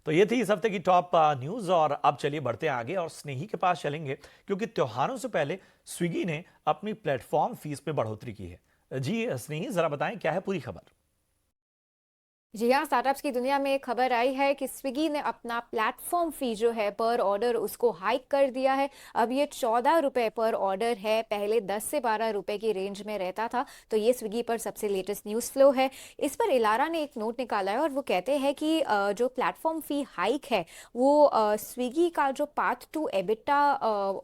तो ये थी इस हफ्ते की टॉप न्यूज। और अब चलिए बढ़ते हैं आगे और स्नेही के पास चलेंगे, क्योंकि त्योहारों से पहले स्विगी ने अपनी प्लेटफॉर्म फीस में बढ़ोतरी की है। जी स्नेही, जरा बताएं क्या है पूरी खबर। जी हाँ, स्टार्टअप्स की दुनिया में एक खबर आई है कि स्विगी ने अपना प्लेटफॉर्म फी जो है पर ऑर्डर उसको हाइक कर दिया है। अब ये 14 रुपए पर ऑर्डर है, पहले 10 से 12 रुपए की रेंज में रहता था। तो ये स्विगी पर सबसे लेटेस्ट न्यूज़ फ्लो है। इस पर इलारा ने एक नोट निकाला है और वो कहते हैं कि जो प्लेटफॉर्म फी हाइक है वो स्विगी का जो पाथ टू एबिटा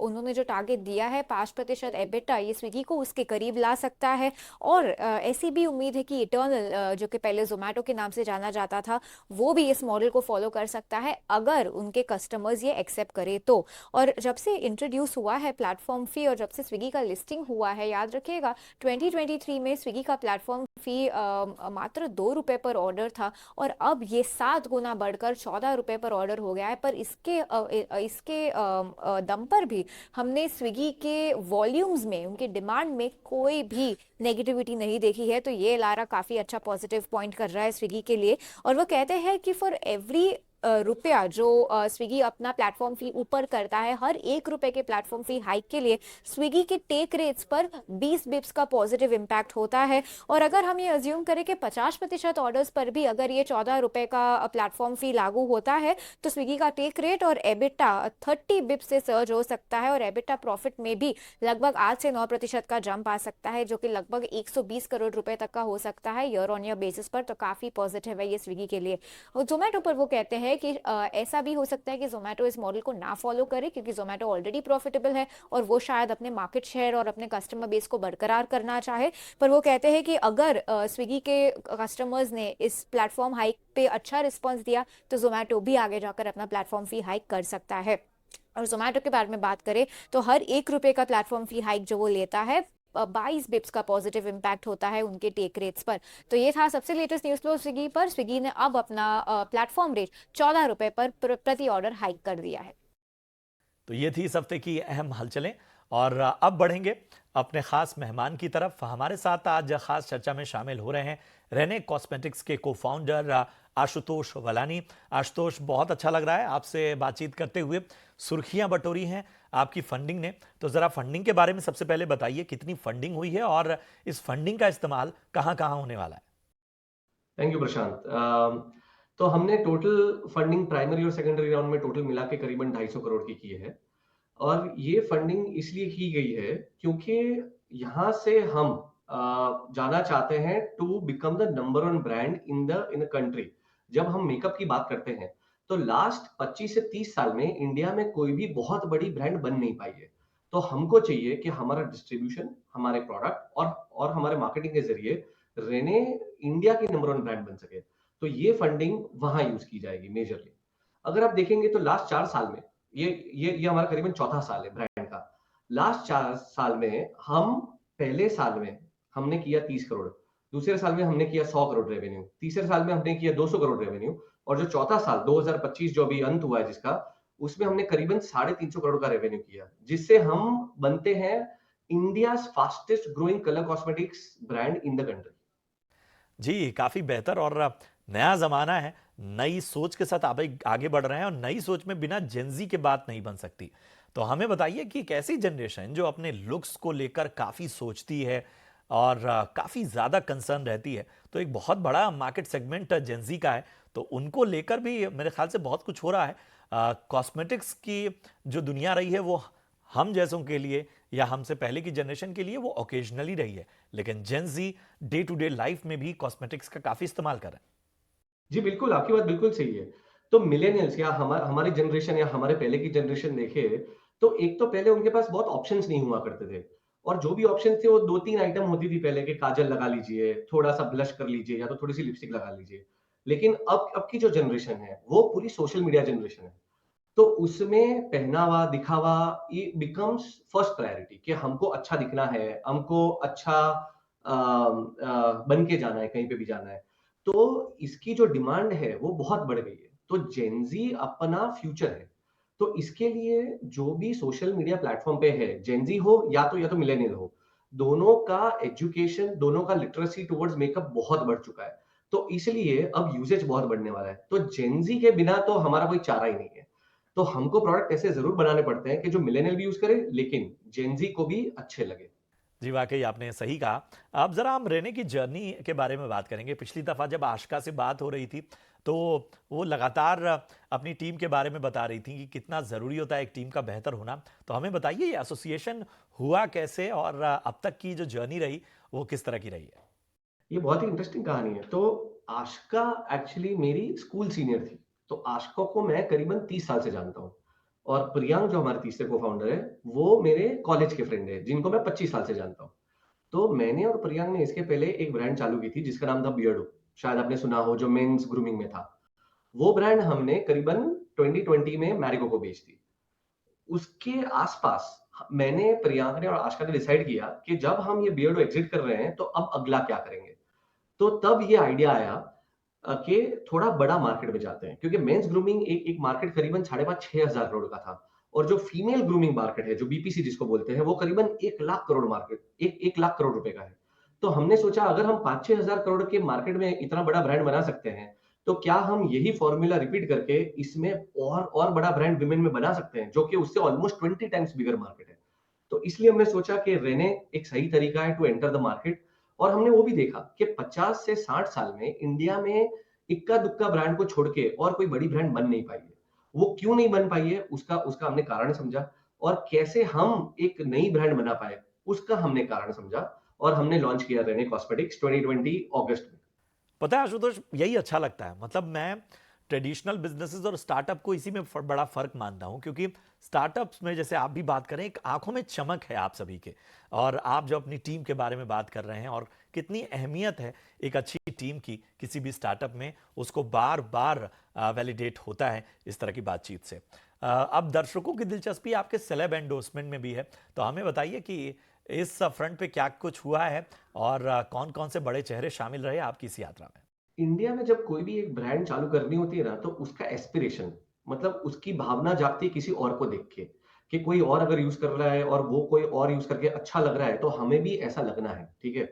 उन्होंने जो टारगेट दिया है 5% एबिटा, ये स्विगी को उसके करीब ला सकता है। और ऐसी भी उम्मीद है कि इटर्नल जो कि पहले जोमेटो के नाम से जाना जाता था, वो भी इस मॉडल को फॉलो कर सकता है अगर उनके कस्टमर्स ये एक्सेप्ट करे तो। और जब से इंट्रोड्यूस हुआ है प्लेटफॉर्म फी और जब से स्विगी का लिस्टिंग हुआ है, याद रखिएगा 2023 में स्विगी का प्लेटफॉर्म फी मात्र 2 रुपए पर ऑर्डर था और अब ये 7 गुना बढ़कर 14 रुपए पर ऑर्डर हो गया है। पर इसके दम पर भी हमने स्विगी के वॉल्यूम्स में, उनके डिमांड में कोई भी नेगेटिविटी नहीं देखी है। तो ये लारा काफी अच्छा पॉजिटिव पॉइंट कर रहा है स्विगी के लिए। और वो कहते हैं कि फॉर एवरी रुपया जो स्विगी अपना प्लेटफॉर्म फी ऊपर करता है, हर 1 रुपए के प्लेटफॉर्म फी हाइक के लिए स्विगी के टेक रेट्स पर 20 बिप्स का पॉजिटिव इम्पैक्ट होता है। और अगर हम ये अज्यूम करें कि 50% ऑर्डर्स पर भी अगर ये 14 रुपए का प्लेटफॉर्म फी लागू होता है, तो स्विगी का टेक रेट और एबिटा 30 बिप्स से सर्ज हो सकता है और एबिटा प्रॉफिट में भी लगभग 8 से 9% का जंप आ सकता है, जो कि लगभग 120 करोड़ रुपए तक का हो सकता है ईयर ऑन ईयर बेसिस पर। तो काफी पॉजिटिव है ये स्विगी के लिए। और जोमेटो पर वो कहते हैं कि ऐसा भी हो सकता है कि जोमेटो इस मॉडल को ना फॉलो करे, क्योंकि जोमेटो ऑलरेडी प्रॉफिटेबल है और वो शायद अपने मार्केट शेयर और अपने कस्टमर बेस को बरकरार करना चाहे। पर वो कहते हैं कि अगर स्विगी के कस्टमर्स ने इस प्लेटफॉर्म हाइक पे अच्छा रिस्पॉन्स दिया तो जोमेटो भी आगे जाकर अपना प्लेटफॉर्म फी हाइक कर सकता है। और जोमेटो के बारे में बात करें तो हर 1 रुपए का प्लेटफॉर्म फी हाइक जो वो लेता है, 22 बिप्स का पॉजिटिव इम्पैक्ट होता है उनके टेक रेट्स पर। तो ये था सबसे लेटेस्ट न्यूज फ्लो स्विगी पर। स्विगी ने अब अपना प्लेटफॉर्म रेट 14 रुपए पर प्रति ऑर्डर हाइक कर दिया है। तो ये थी इस हफ्ते की अहम हलचलें। और अब बढ़ेंगे अपने खास मेहमान की तरफ। हमारे साथ आज खास चर्चा में शामिल हो रहे हैं रेने कॉस्मेटिक्स के को फाउंडर आशुतोष वलानी। आशुतोष, बहुत अच्छा लग रहा है आपसे बातचीत करते हुए। सुर्खियां बटोरी हैं आपकी फंडिंग ने, तो जरा फंडिंग के बारे में सबसे पहले बताइए, कितनी फंडिंग हुई है और इस फंडिंग का इस्तेमाल कहां कहां होने वाला है। थैंक यू प्रशांत। तो हमने टोटल फंडिंग प्राइमरी और सेकेंडरी राउंड में टोटल मिला के करीबन 250 करोड़ की है। और ये फंडिंग इसलिए की गई है क्योंकि यहाँ से हम जाना चाहते हैं to become the number one brand in the country. जब हम मेकअप की बात करते हैं तो लास्ट 25 से 30 साल में इंडिया में कोई भी बहुत बड़ी ब्रांड बन नहीं पाई है। तो हमको चाहिए कि हमारा डिस्ट्रीब्यूशन, हमारे प्रोडक्ट और हमारे मार्केटिंग के जरिए रेने इंडिया की नंबर वन ब्रांड बन सके। तो ये फंडिंग वहां यूज की जाएगी मेजरली। अगर आप देखेंगे तो लास्ट 4 साल में ये हमारा करीबन चौथा साल है ब्रांड का। लास्ट 4 साल में हम पहले साल में हमने किया 30 करोड़, दूसरे साल में हमने किया 100 करोड़ रेवेन्यू, तीसरे साल में हमने किया 200 करोड़ रेवेन्यू, और जो चौथा साल 2025 जो अभी अंत हुआ है जिसका, उसमें हमने करीबन 350 करोड़ का रेवेन्यू किया, जिससे हम बनते हैं India fastest growing colour cosmetics brand in the country. जी, काफी बेहतर और नया जमाना है। नई सोच के साथ आप आगे बढ़ रहे हैं और नई सोच में बिना जेंजी के बात नहीं बन सकती। तो हमें बताइए कि एक ऐसी जनरेशन जो अपने लुक्स को लेकर काफी सोचती है और काफी ज्यादा कंसर्न रहती है, तो एक बहुत बड़ा मार्केट सेगमेंट जेंजी का है, तो उनको लेकर भी मेरे ख्याल से बहुत कुछ हो रहा है। कॉस्मेटिक्स की जो दुनिया रही है वो हम जैसों के लिए या हमसे पहले की जनरेशन के लिए वो ओकेजनली रही है, लेकिन जेन जी डे टू डे लाइफ में भी कॉस्मेटिक्स का काफी इस्तेमाल कर रहे जी बिल्कुल, आपकी बात बिल्कुल सही है। तो मिलेनियल्स या हमारी जनरेशन या हमारे पहले की जनरेशन देखे, तो एक तो पहले उनके पास बहुत ऑप्शंस नहीं हुआ करते थे। और जो भी ऑप्शंस थे वो 2-3 आइटम होती थी पहले, कि काजल लगा लीजिए, थोड़ा-सा ब्लश कर लीजिए या तो थोड़ी-सी लिपस्टिक लगा लीजिए। लेकिन अब की जो जनरेशन है, वो पूरी सोशल मीडिया जनरेशन है। तो उसमें पहनावा, दिखावा, ये बिकम्स फर्स्ट प्रायोरिटी, कि हमको अच्छा दिखना है, हमको अच्छा बन के जाना है, कहीं पे भी जाना है। तो इसकी जो डिमांड है वो बहुत बढ़ गई है। तो जेन ज़ी अपना फ्यूचर है। तो इसके लिए जो भी सोशल मीडिया प्लेटफ़ॉर्म पे है, जेन ज़ी हो या तो मिलेनियल हो, दोनों का एजुकेशन, दोनों का लिटरेसी टुवर्ड्स मेकअप बहुत बढ़ चुका है। तो इसलिए अब यूसेज बहुत बढ़ने वाला है। तो जेन-ज़ी के बिना तो हमारा कोई चारा ही नहीं है। तो हमको प्रोडक्ट ऐसे ज़रूर बनाने पड़ते हैं कि जो मिलेनियल भी यूज़ करे, लेकिन जेन-ज़ी को भी अच्छे लगे। जी, वाक़ई आपने सही कहा। अब ज़रा हम रेने की जर्नी के बारे में बात करेंगे। पिछली दफ़ा जब आशिका से बात हो रही थी, तो वो लगातार अपनी टीम के बारे में बता रही थी कि कितना ज़रूरी होता है एक टीम का बेहतर होना। तो हमें बताइए ये एसोसिएशन हुआ कैसे और अब तक की जो जर्नी रही, वो किस तरह की रही है? ये बहुत ही इंटरेस्टिंग कहानी है। तो आशिका एक्चुअली मेरी स्कूल सीनियर थी। तो आशिका को मैं करीबन 30 साल से जानता हूँ और प्रियांक जो हमारे तीसरे को-फाउंडर हैं, वो मेरे कॉलेज के फ्रेंड हैं, जिनको मैं 25 साल से जानता हूँ। तो मैंने और प्रियांक ने इसके पहले एक ब्रांड चालू की थी जिसका नाम था बियर्डो। शायद आपने सुना हो, जो मेंस ग्रूमिंग में था। वो ब्रांड हमने करीबन 2020 में मैरिको को बेच दी। उसके आसपास मैंने, प्रियांक ने और आशिका ने डिसाइड किया कि जब हम ये बियर्डो एग्जिट कर रहे हैं, तो अब अगला क्या करेंगे? तो तब ये आइडिया आया कि थोड़ा बड़ा मार्केट में जाते हैं, क्योंकि मेंस ग्रूमिंग एक एक मार्केट करीबन 5,500 करोड़ का था और जो फीमेल ग्रूमिंग मार्केट है, जो बीपीसी जिसको बोलते हैं, वो करीबन 1 लाख करोड़ मार्केट, 1 लाख करोड़ रुपए का है। तो हमने सोचा अगर हम 5-6 हजार करोड़ के मार्केट में इतना बड़ा ब्रांड बना सकते हैं, तो क्या हम यही फॉर्मूला रिपीट करके इसमें और बड़ा ब्रांड विमेन में बना सकते हैं, जो कि उससे ऑलमोस्ट 20 टाइम्स बिगर मार्केट है। तो इसलिए हमने सोचा कि रेने एक सही तरीका है टू एंटर द मार्केट। और हमने वो भी देखा कि 50 से 60 साल में इंडिया में इक्का-दुक्का ब्रांड को छोड़ के और कोई बड़ी ब्रांड बन नहीं पाई है। वो क्यों नहीं बन पाई है, उसका उसका हमने कारण समझा और कैसे हम एक नई ब्रांड बना पाए, उसका हमने कारण समझा और हमने लॉन्च किया रेने कॉस्मेटिक्स 2020 अगस्त में। पता है आशुतोष, यही अच्छा लगता है। मतलब मैं ट्रेडिशनल बिजनेसेस और स्टार्टअप को इसी में बड़ा फर्क मानता हूं, क्योंकि स्टार्टअप्स में जैसे आप भी बात करें, एक आंखों में चमक है आप सभी के। और आप जो अपनी टीम के बारे में बात कर रहे हैं और कितनी अहमियत है एक अच्छी टीम की किसी भी स्टार्टअप में, उसको बार बार वैलिडेट होता है इस तरह की बातचीत से। अब दर्शकों की दिलचस्पी आपके सेलेब एंडोर्समेंट में भी है, तो हमें बताइए कि इस फ्रंट पे क्या कुछ हुआ है और कौन कौन से बड़े चेहरे शामिल रहे आपकी इस यात्रा में? इंडिया में जब कोई भी एक ब्रांड चालू करनी होती है ना, तो उसका एस्पिरेशन, मतलब उसकी भावना जागती है किसी और को देख के, कि कोई और अगर यूज़ कर रहा है और वो कोई और यूज़ करके अच्छा लग रहा है, तो हमें भी ऐसा लगना है, ठीक है?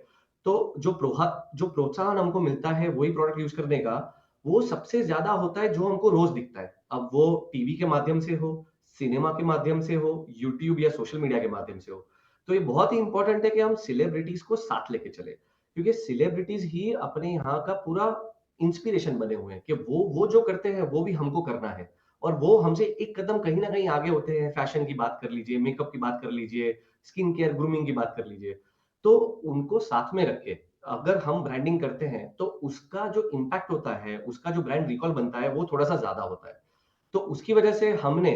तो जो प्रोत्साहन हमको मिलता है वही प्रोडक्ट यूज़ करने का, वो सबसे ज़्यादा होता है जो हमको रोज़ दिखता है। अब वो टीवी के माध्यम से हो, सिनेमा के माध्यम से हो, यूट्यूब या सोशल मीडिया के माध्यम से हो। तो ये बहुत ही इम्पोर्टेंट है कि हम सेलिब्रिटीज़ को साथ लेके चलें। क्योंकि सेलिब्रिटीज ही अपने यहाँ का पूरा इंस्पिरेशन बने हुए हैं कि वो जो करते हैं वो भी हमको करना है और वो हमसे एक कदम कहीं ना कहीं आगे होते हैं। फैशन की बात कर लीजिए, मेकअप की बात कर लीजिए, स्किन केयर ग्रूमिंग की बात कर लीजिए। तो उनको साथ में रख के अगर हम ब्रांडिंग करते हैं तो उसका जो इम्पैक्ट होता है, उसका जो ब्रांड रिकॉल बनता है, वो थोड़ा सा ज्यादा होता है। तो उसकी वजह से हमने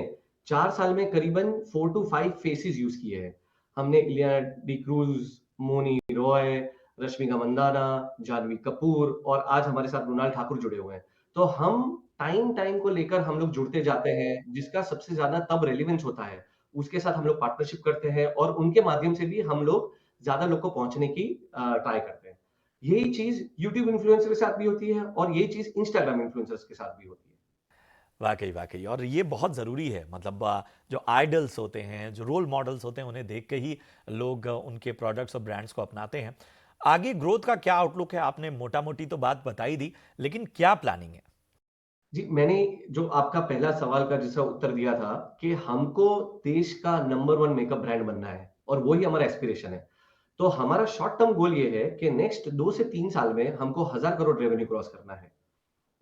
4 साल में करीबन 4 to 5 फेसेस यूज किए हैं। हमने इलियाना डिक्रूज, मोनी रॉय, रश्मिका मंदाना, जानवी कपूर और आज हमारे साथ मृणाल ठाकुर जुड़े हुए हैं। तो हम टाइम टाइम को लेकर हम लोग जुड़ते जाते हैं, जिसका सबसे ज्यादा तब रेलेवेंस होता है, उसके साथ हम लोग पार्टनरशिप करते हैं और उनके माध्यम से भी हम लोग ज्यादा लोग को पहुंचने की ट्राई करते हैं। यही चीज यूट्यूब इन्फ्लुएंसर के साथ भी होती है और यही चीज इंस्टाग्राम इन्फ्लुएंसर्स के साथ भी होती है। वाकई वाकई, और ये बहुत ज़रूरी है। मतलब जो आइडल्स होते हैं, जो रोल मॉडल्स होते हैं, उन्हें देख के ही लोग उनके प्रोडक्ट्स और ब्रांड्स को अपनाते हैं। आगे ग्रोथ का क्या आउटलुक है? आपने मोटा मोटी तो बात बता ही दी, लेकिन क्या प्लानिंग है? जी, मैंने जो आपका पहला सवाल का जैसा उत्तर दिया था कि हमको देश का नंबर 1 मेकअप ब्रांड बनना है और वो ही हमारा एस्पिरेशन है। तो हमारा शॉर्ट टर्म गोल ये है कि नेक्स्ट 2 से 3 साल में हमको 1000 करोड़ रेवेन्यू क्रॉस करना है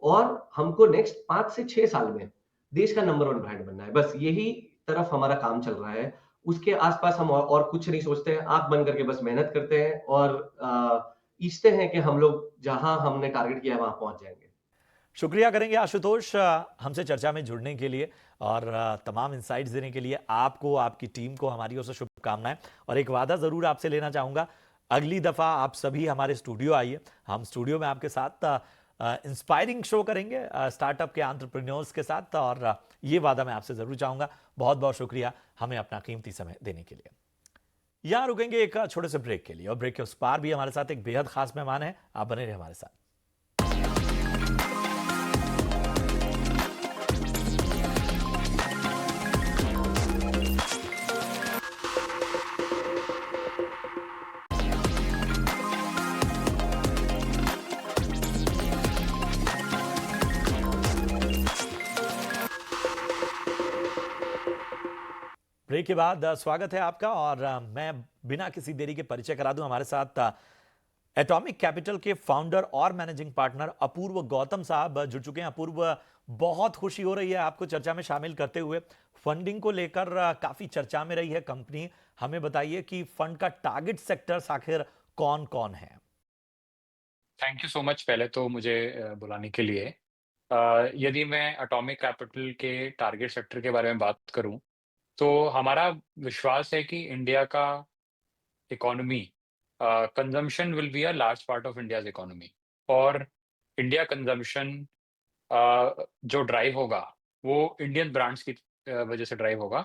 और हमको नेक्स्ट 5 से 6 साल में देश का नंबर 1 ब्रांड बनना है। बस यही तरफ हमारा काम चल रहा है। उसके आस-पास हम और कुछ नहीं सोचते हैं, आँख बंद करके बस मेहनत करते हैं और इच्छते हैं कि हम लोग जहाँ हमने टारगेट किया है वहाँ पहुँच जाएँगे। शुक्रिया करेंगे आशुतोष हमसे चर्चा में जुड़ने के लिए और तमाम इंसाइट्स देने के लिए। आपको, आपकी टीम को हमारी ओर से शुभकामनाएं। और एक वादा ज़रूर आपसे लेना चाहूँगा, अगली दफ़ा आप सभी हमारे स्टूडियो आइए, हम स्टूडियो में आपके साथ इंस्पायरिंग शो करेंगे स्टार्टअप के एंटरप्रेन्योर्स के साथ। और ये वादा मैं आपसे ज़रूर चाहूँगा। बहुत बहुत शुक्रिया हमें अपना कीमती समय देने के लिए। यहाँ रुकेंगे एक छोटे से ब्रेक के लिए, और ब्रेक के उस पार भी हमारे साथ एक बेहद खास मेहमान है। आप बने रहे हमारे साथ। ब्रेक के बाद स्वागत है आपका और मैं बिना किसी देरी के परिचय करा दूं हमारे साथ एटॉमिक कैपिटल के फाउंडर और मैनेजिंग पार्टनर अपूर्व गौतम साहब जुड़ चुके हैं। अपूर्व, बहुत खुशी हो रही है आपको चर्चा में शामिल करते हुए। फंडिंग को लेकर काफी चर्चा में रही है कंपनी। हमें बताइए कि फंड का टारगेट सेक्टर्स आखिर कौन कौन है। थैंक यू सो मच पहले तो मुझे बुलाने के लिए। यदि मैं एटॉमिक कैपिटल के टारगेट सेक्टर के बारे में बात करूं तो हमारा विश्वास है कि इंडिया का economy consumption will be a large part of India's economy और इंडिया कंजम्पशन जो ड्राइव होगा वो इंडियन ब्रांड्स की वजह से ड्राइव होगा।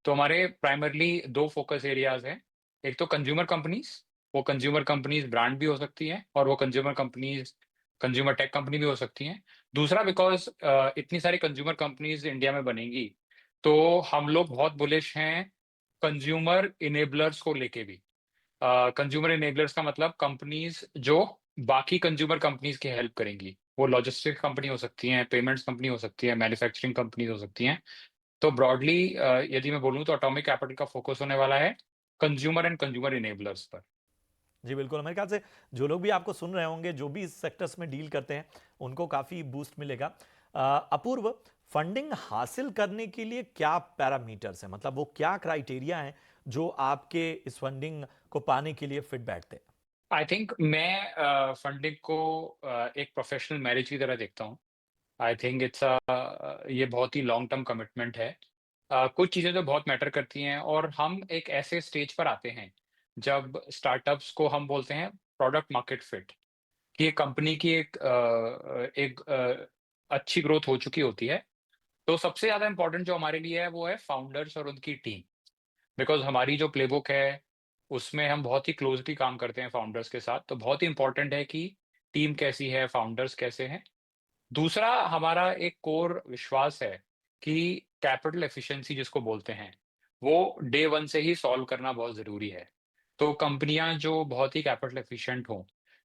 तो हमारे प्राइमरली दो फोकस एरियाज हैं। एक तो कंज्यूमर कंपनीज, वो कंज्यूमर कंपनीज ब्रांड भी हो सकती हैं और वो consumer companies consumer tech company भी हो सकती हैं। दूसरा, बिकॉज इतनी सारी कंज्यूमर कंपनीज इंडिया में बनेंगी तो हम लोग बहुत बुलिश हैं कंज्यूमर इनेबलर्स को लेके भी। कंज्यूमर इनेबलर्स का मतलब कंपनीज जो बाकी कंज्यूमर कंपनीज की हेल्प करेंगी। वो लॉजिस्टिक्स कंपनी हो सकती हैं, पेमेंट्स कंपनी हो सकती है, मैन्युफैक्चरिंग कंपनीज हो सकती हैं। तो ब्रॉडली यदि मैं बोलूँ तो एटॉमिक कैपिटल का फोकस होने वाला है कंज्यूमर एंड कंज्यूमर इनेबलर्स पर। जी बिल्कुल, मेरे ख्याल से जो लोग भी आपको सुन रहे होंगे, जो भी इस सेक्टर्स में डील करते हैं, उनको काफी बूस्ट मिलेगा। अपूर्व, फंडिंग हासिल करने के लिए क्या पैरामीटर्स हैं, मतलब वो क्या क्राइटेरिया हैं जो आपके इस फंडिंग को पाने के लिए फिट बैठते हैं? आई थिंक मैं फंडिंग को एक प्रोफेशनल मैरिज की तरह देखता हूँ। आई थिंक ये बहुत ही लॉन्ग टर्म कमिटमेंट है। कुछ चीज़ें तो बहुत मैटर करती हैं और हम एक ऐसे स्टेज पर आते हैं जब स्टार्टअप्स को हम बोलते हैं प्रोडक्ट मार्केट फिट, कि ये कंपनी की अच्छी ग्रोथ हो चुकी होती है। तो सबसे ज़्यादा इम्पोर्टेंट जो हमारे लिए है वो है फाउंडर्स और उनकी टीम। बिकॉज़ हमारी जो प्लेबुक है, उसमें हम बहुत ही क्लोज़ली काम करते हैं फाउंडर्स के साथ, तो बहुत ही इम्पोर्टेंट है कि टीम कैसी है, फाउंडर्स कैसे हैं। दूसरा, हमारा एक कोर विश्वास है कि कैपिटल एफिशिएंसी जिसको बोलते हैं, वो डे 1 से ही सॉल्व करना बहुत ज़रूरी है। तो कंपनियाँ जो बहुत ही कैपिटल एफिशिएंट हों,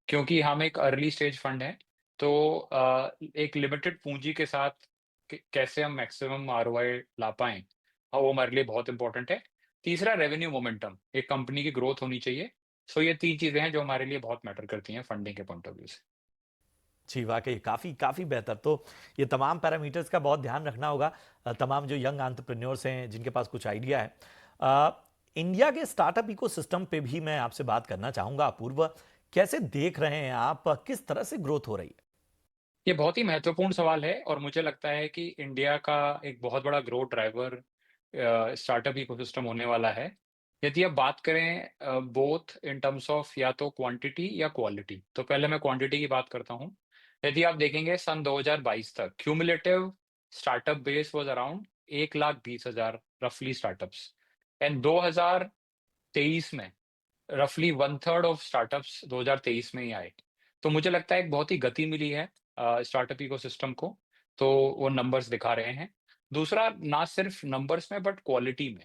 क्योंकि हम एक अर्ली स्टेज फंड हैं, तो एक लिमिटेड पूँजी के साथ कैसे हम मैक्सिमम आरओआई ला पाएँ, वो हमारे लिए बहुत इम्पोर्टेंट है। तीसरा, रेवेन्यू मोमेंटम, एक कंपनी की ग्रोथ होनी चाहिए। सो ये 3 चीज़ें हैं जो हमारे लिए बहुत मैटर करती हैं फंडिंग के पॉइंट ऑफ व्यू से। जी वाकई काफ़ी काफ़ी बेहतर। तो ये तमाम पैरामीटर्स का बहुत ध्यान रखना होगा तमाम जो यंग एंटरप्रेन्योर्स हैं जिनके पास कुछ आइडिया है। इंडिया के स्टार्टअप इकोसिस्टम पे भी मैं आपसे बात करना चाहूँगा। अपूर्व, कैसे देख रहे हैं आप, किस तरह से ग्रोथ हो रही है? ये बहुत ही महत्वपूर्ण सवाल है और मुझे लगता है कि इंडिया का एक बहुत बड़ा ग्रोथ ड्राइवर स्टार्टअप इकोसिस्टम होने वाला है। यदि आप बात करें बोथ इन टर्म्स ऑफ या तो क्वांटिटी या क्वालिटी, तो पहले मैं क्वांटिटी की बात करता हूँ। यदि आप देखेंगे सन 2022 तक cumulative startup base was around 1,20,000 रफली स्टार्टअप्स एंड 2023 में रफली वन थर्ड ऑफ स्टार्टअप्स 2023 में ही आए। तो मुझे लगता है एक बहुत ही गति मिली है स्टार्टअप इकोसिस्टम को, तो वो नंबर्स दिखा रहे हैं। दूसरा, ना सिर्फ नंबर्स में बट क्वालिटी में।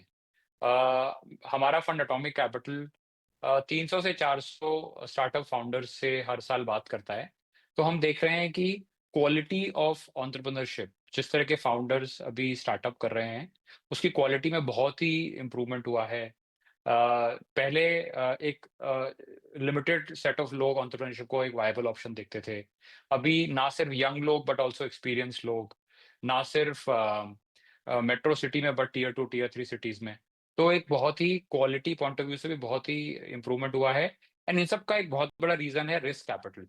हमारा फंड एटॉमिक कैपिटल 300 से 400 स्टार्टअप फाउंडर्स से हर साल बात करता है। तो हम देख रहे हैं कि क्वालिटी ऑफ एंटरप्रेन्योरशिप, जिस तरह के फाउंडर्स अभी स्टार्टअप कर रहे हैं, उसकी क्वालिटी में बहुत ही इम्प्रूवमेंट हुआ है। पहले एक लिमिटेड सेट ऑफ लोग एंटरप्रेन्योरशिप को एक वायबल ऑप्शन देखते थे। अभी ना सिर्फ यंग लोग बट आल्सो एक्सपीरियंस्ड लोग, ना सिर्फ मेट्रो सिटी में बट टियर 2 टियर 3 सिटीज में। तो एक बहुत ही क्वालिटी पॉइंट ऑफ व्यू से भी बहुत ही इम्प्रूवमेंट हुआ है एंड इन सब का एक बहुत बड़ा रीजन है risk capital.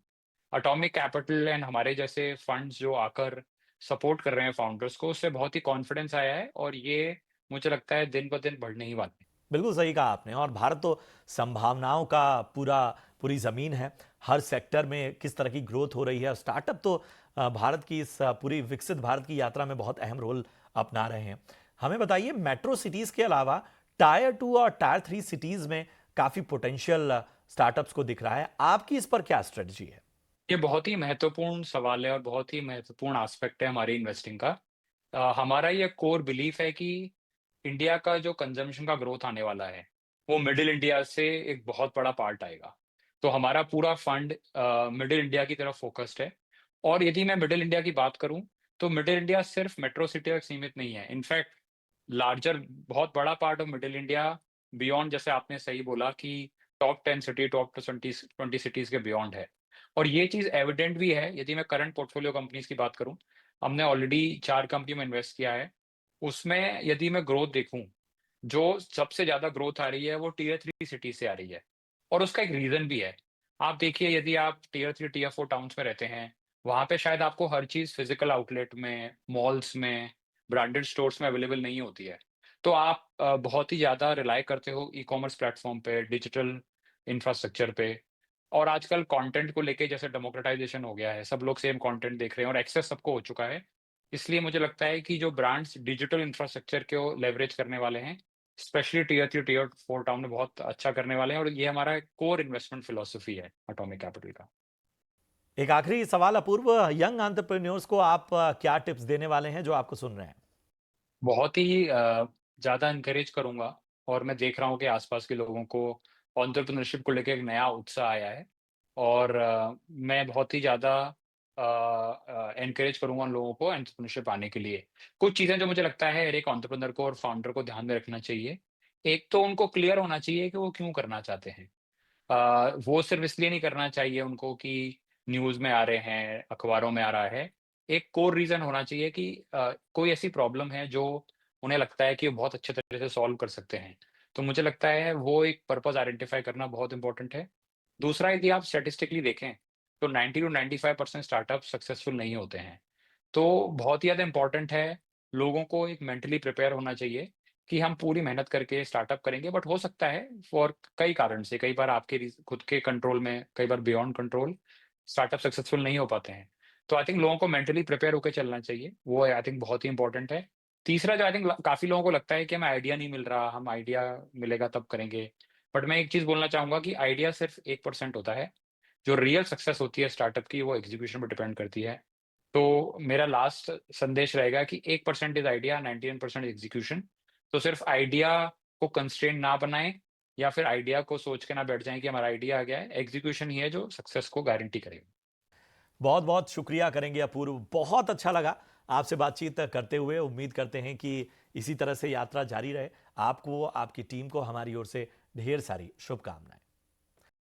Atomic capital and हमारे जैसे फंड्स जो आकर सपोर्ट कर रहे हैं फाउंडर्स को, उससे बहुत ही कॉन्फिडेंस आया है और ये मुझे लगता है दिन ब दिन बढ़ने ही वाला है। बिल्कुल सही कहा आपने। और भारत तो संभावनाओं का पूरी ज़मीन है। हर सेक्टर में किस तरह की ग्रोथ हो रही है। स्टार्टअप तो भारत की इस पूरी विकसित भारत की यात्रा में बहुत अहम रोल अपना रहे हैं। हमें बताइए, मेट्रो सिटीज़ के अलावा टायर 2 और टायर 3 सिटीज़ में काफ़ी पोटेंशियल स्टार्टअप्स को दिख रहा है। आपकी इस पर क्या स्ट्रेटजी है? ये बहुत ही महत्वपूर्ण सवाल है और बहुत ही महत्वपूर्ण एस्पेक्ट है हमारी इन्वेस्टिंग का। हमारा ये कोर बिलीफ है कि इंडिया का जो कंजम्पशन का ग्रोथ आने वाला है, वो मिडिल इंडिया से एक बहुत बड़ा पार्ट आएगा। तो हमारा पूरा फंड मिडिल इंडिया की तरफ फोकस्ड है और यदि मैं मिडिल इंडिया की बात करूँ, तो मिडिल इंडिया सिर्फ मेट्रो सिटी तक सीमित नहीं है। इनफैक्ट लार्जर बहुत बड़ा part of middle India beyond, जैसे आपने सही बोला कि टॉप 10 सिटी, टॉप 20 सिटीज के बियॉन्ड है। और ये चीज़ एविडेंट भी है यदि मैं करंट पोर्टफोलियो कंपनीज की बात करूँ। हमने ऑलरेडी 4 कंपनी में इन्वेस्ट किया है। उसमें यदि मैं ग्रोथ देखूँ, जो सबसे ज़्यादा ग्रोथ आ रही है वो टियर 3 सिटी से आ रही है। और उसका एक रीज़न भी है। आप देखिए, यदि आप टियर 3, टियर 4 टाउन्स में रहते हैं, वहाँ पे शायद आपको हर चीज़ फिज़िकल आउटलेट में, मॉल्स में, ब्रांडेड स्टोर्स में अवेलेबल नहीं होती है। तो आप बहुत ही ज़्यादा रिलाय करते हो ई-कॉमर्स प्लेटफ़ॉर्म पे, डिजिटल इंफ्रास्ट्रक्चर पे। और आजकल कंटेंट को लेके जैसे डेमोक्रेटाइज़ेशन हो गया है, सब लोग सेम कंटेंट देख रहे हैं और एक्सेस सबको हो चुका है। इसलिए मुझे लगता है कि जो ब्रांड्स डिजिटल इंफ्रास्ट्रक्चर को लेवरेज करने वाले हैं, स्पेशली टियर 3, टियर 4 टाउन में बहुत अच्छा करने वाले हैं, और ये हमारा कोर इन्वेस्टमेंट फिलॉसफी है एटॉमिक कैपिटल का। एक आखिरी सवाल अपूर्व, यंग एंटरप्रेन्योर्स को आप क्या टिप्स देने वाले हैं जो आपको सुन रहे हैं? बहुत ही ज़्यादा एनकरेज करूँगा, और मैं देख रहा हूँ कि आस-पास के लोगों को एंटरप्रेन्योरशिप को लेके एक नया उत्साह आया है। और मैं बहुत ही ज़्यादा एनकरेज करूँगा उन लोगों को एंटरप्रेन्योरशिप आने के लिए। कुछ चीज़ें जो मुझे लगता है हर एक एंटरप्रेन्योर को और फाउंडर को ध्यान में रखना चाहिए। एक तो उनको क्लियर होना चाहिए कि वो क्यों करना चाहते हैं। वो सिर्फ़ इसलिए नहीं करना चाहिए उनको कि न्यूज़ में आ रहे हैं, अखबारों में आ रहा है। एक कोर रीज़न होना चाहिए कि कोई ऐसी प्रॉब्लम है जो उन्हें लगता है कि वो बहुत अच्छे तरीके से सॉल्व कर सकते हैं। तो मुझे लगता है वो एक पर्पज़ आइडेंटिफ़ाई करना बहुत इम्पोर्टेंट है। दूसरा, यदि आप स्टैटिस्टिकली देखें, तो 90 टू 95% स्टार्टअप सक्सेसफुल नहीं होते हैं। तो बहुत ही ज़्यादा इम्पोर्टेंट है, लोगों को एक मेंटली प्रिपेयर होना चाहिए कि हम पूरी मेहनत करके स्टार्टअप करेंगे, बट हो सकता है फॉर कई कारण से, कई बार आपके खुद के कंट्रोल में, कई बार बियॉन्ड कंट्रोल स्टार्टअप सक्सेसफुल नहीं हो पाते हैं। तो आई थिंक लोगों को मेंटली प्रिपेयर होकर चलना चाहिए, वो आई थिंक बहुत ही इंपॉर्टेंट है। तीसरा, जो आई थिंक काफ़ी लोगों को लगता है कि हमें आइडिया नहीं मिल रहा, हम आइडिया मिलेगा तब करेंगे। बट मैं एक चीज़ बोलना चाहूँगा कि आइडिया सिर्फ 1% होता है। जो रियल सक्सेस होती है स्टार्टअप की, वो एग्जीक्यूशन पे डिपेंड करती है। तो मेरा लास्ट संदेश रहेगा कि 1% इज़ आइडिया, 99% एग्जीक्यूशन। तो सिर्फ आइडिया को कंस्ट्रेंट ना बनाएँ, या फिर आइडिया को सोच के ना बैठ जाएँ कि हमारा आइडिया आ गया है। एग्जीक्यूशन ही है जो सक्सेस को गारंटी करेगा। बहुत बहुत शुक्रिया करेंगे अपूर्व, बहुत अच्छा लगा आपसे बातचीत करते हुए। उम्मीद करते हैं कि इसी तरह से यात्रा जारी रहे। आपको, आपकी टीम को हमारी ओर से ढेर सारी शुभकामनाएं।